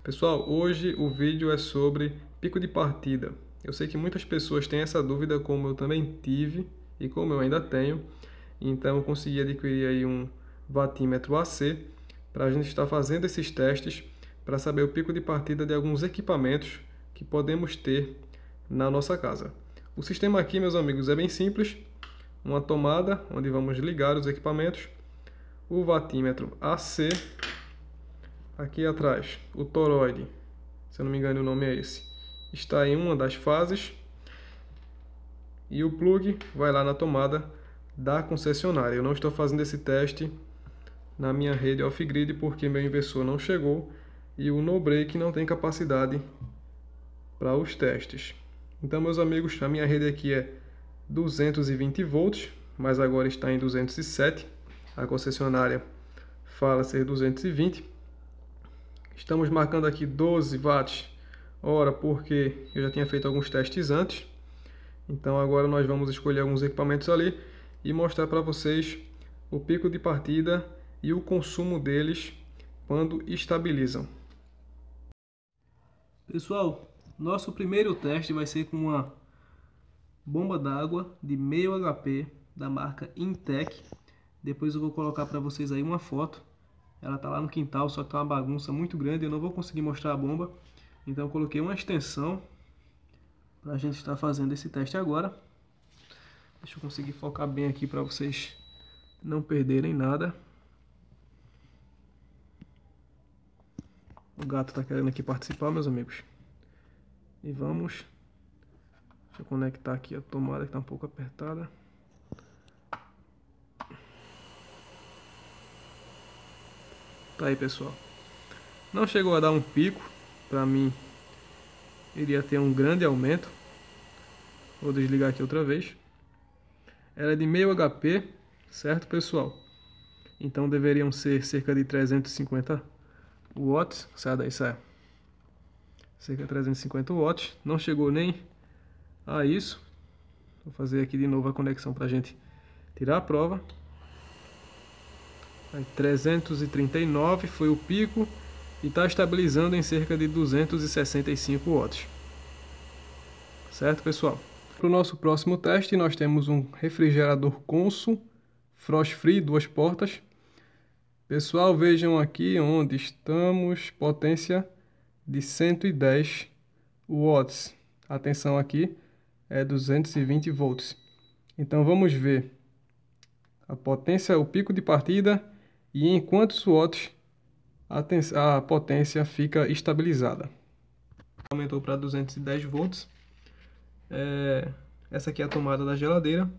Pessoal, hoje o vídeo é sobre pico de partida. Eu sei que muitas pessoas têm essa dúvida, como eu também tive e como eu ainda tenho. Então eu consegui adquirir aí um watímetro AC para a gente estar fazendo esses testes para saber o pico de partida de alguns equipamentos que podemos ter na nossa casa. O sistema aqui, meus amigos, é bem simples. Uma tomada onde vamos ligar os equipamentos, o watímetro AC. Aqui atrás, o toroide, se eu não me engano o nome é esse, está em uma das fases. E o plug vai lá na tomada da concessionária. Eu não estou fazendo esse teste na minha rede off-grid porque meu inversor não chegou e o no-break não tem capacidade para os testes. Então, meus amigos, a minha rede aqui é 220 volts, mas agora está em 207. A concessionária fala ser 220. Estamos marcando aqui 12 watts hora porque eu já tinha feito alguns testes antes. Então agora nós vamos escolher alguns equipamentos ali e mostrar para vocês o pico de partida e o consumo deles quando estabilizam. Pessoal, nosso primeiro teste vai ser com uma bomba d'água de meio HP da marca Intec. Depois eu vou colocar para vocês aí uma foto. Ela tá lá no quintal, só que tá uma bagunça muito grande, eu não vou conseguir mostrar a bomba. Então eu coloquei uma extensão para a gente estar fazendo esse teste agora. Deixa eu conseguir focar bem aqui para vocês não perderem nada. O gato tá querendo aqui participar, meus amigos. E vamos. Deixa eu conectar aqui a tomada que tá um pouco apertada. Tá aí, pessoal. Não chegou a dar um pico. Para mim, iria ter um grande aumento. Vou desligar aqui outra vez. Ela é de meio HP, certo, pessoal? Então deveriam ser cerca de 350 watts. Sai daí, sai. Cerca de 350 watts. Não chegou nem a isso. Vou fazer aqui de novo a conexão para a gente tirar a prova. Aí, 339 foi o pico e está estabilizando em cerca de 265 watts. Certo, pessoal? Para o nosso próximo teste, nós temos um refrigerador Consul Frost Free, 2 portas. Pessoal, vejam aqui onde estamos, potência de 110 watts. Atenção aqui, é 220 volts. Então vamos ver a potência, o pico de partida e em quantos watts a potência fica estabilizada. Aumentou para 210 volts. Essa aqui é a tomada da geladeira.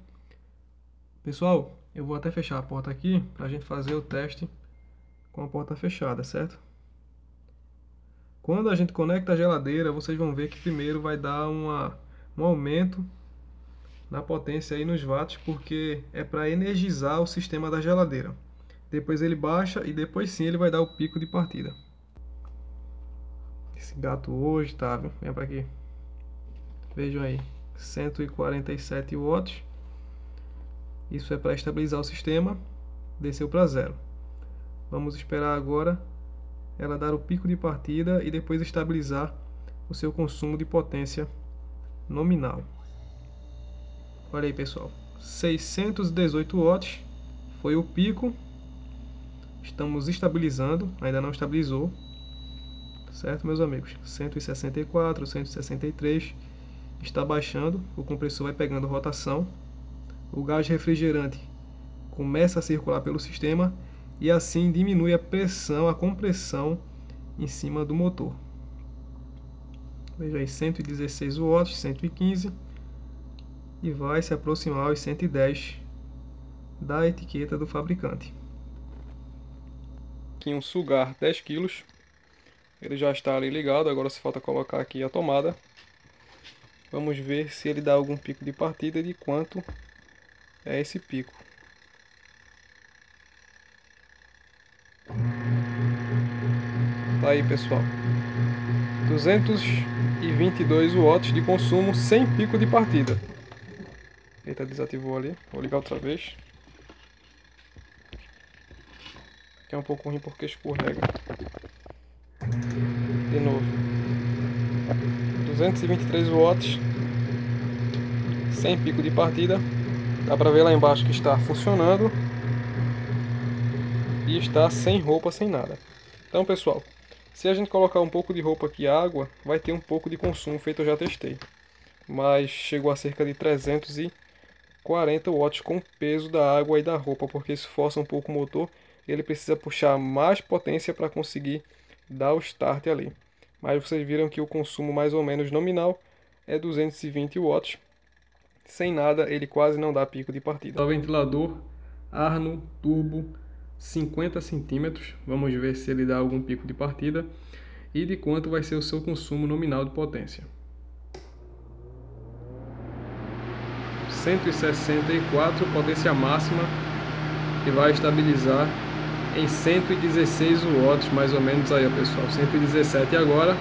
Pessoal, eu vou até fechar a porta aqui para a gente fazer o teste com a porta fechada, certo? Quando a gente conecta a geladeira, vocês vão ver que primeiro vai dar um aumento na potência aí nos watts, porque é para energizar o sistema da geladeira. Depois ele baixa e depois sim ele vai dar o pico de partida. Esse gato hoje tá, viu? Vem pra aqui. Vejam aí, 147 watts. Isso é para estabilizar o sistema. Desceu para 0. Vamos esperar agora ela dar o pico de partida e depois estabilizar o seu consumo de potência nominal. Olha aí, pessoal, 618 watts foi o pico. Estamos estabilizando, ainda não estabilizou, certo, meus amigos? 164, 163, está baixando, o compressor vai pegando rotação, o gás refrigerante começa a circular pelo sistema e assim diminui a pressão, a compressão em cima do motor. Veja aí, 116 watts, 115 e vai se aproximar aos 110 da etiqueta do fabricante. Aqui um sugar 10 kg, ele já está ali ligado, agora só falta colocar aqui a tomada. Vamos ver se ele dá algum pico de partida e de quanto é esse pico. Tá aí, pessoal, 222 watts de consumo sem pico de partida. Eita, desativou ali, vou ligar outra vez. Que é um pouco ruim porque escorrega. De novo. 223 watts. Sem pico de partida. Dá pra ver lá embaixo que está funcionando. E está sem roupa, sem nada. Então, pessoal, se a gente colocar um pouco de roupa aqui e água, vai ter um pouco de consumo, feito eu já testei. Mas chegou a cerca de 340 watts com o peso da água e da roupa, porque isso força um pouco o motor. Ele precisa puxar mais potência para conseguir dar o start ali. Mas vocês viram que o consumo mais ou menos nominal é 220 watts. Sem nada, ele quase não dá pico de partida. O ventilador Arno Turbo 50 centímetros. Vamos ver se ele dá algum pico de partida e de quanto vai ser o seu consumo nominal de potência. 164 potência máxima, que vai estabilizar em 116 watts, mais ou menos aí, ó, pessoal. 117 agora.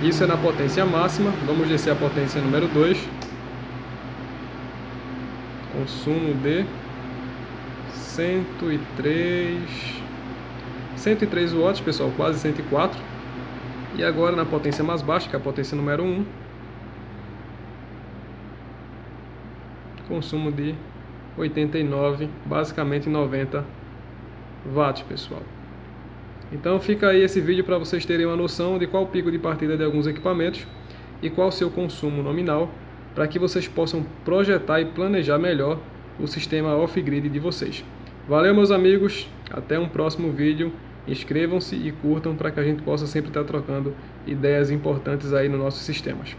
Isso é na potência máxima. Vamos descer a potência número 2. Consumo de 103 watts, pessoal, quase 104. E agora na potência mais baixa, que é a potência número 1. Consumo de 89, basicamente 90 watts, pessoal. Então fica aí esse vídeo para vocês terem uma noção de qual o pico de partida de alguns equipamentos e qual o seu consumo nominal, para que vocês possam projetar e planejar melhor o sistema off-grid de vocês. Valeu, meus amigos, até um próximo vídeo. Inscrevam-se e curtam para que a gente possa sempre estar trocando ideias importantes aí nos nossos sistemas.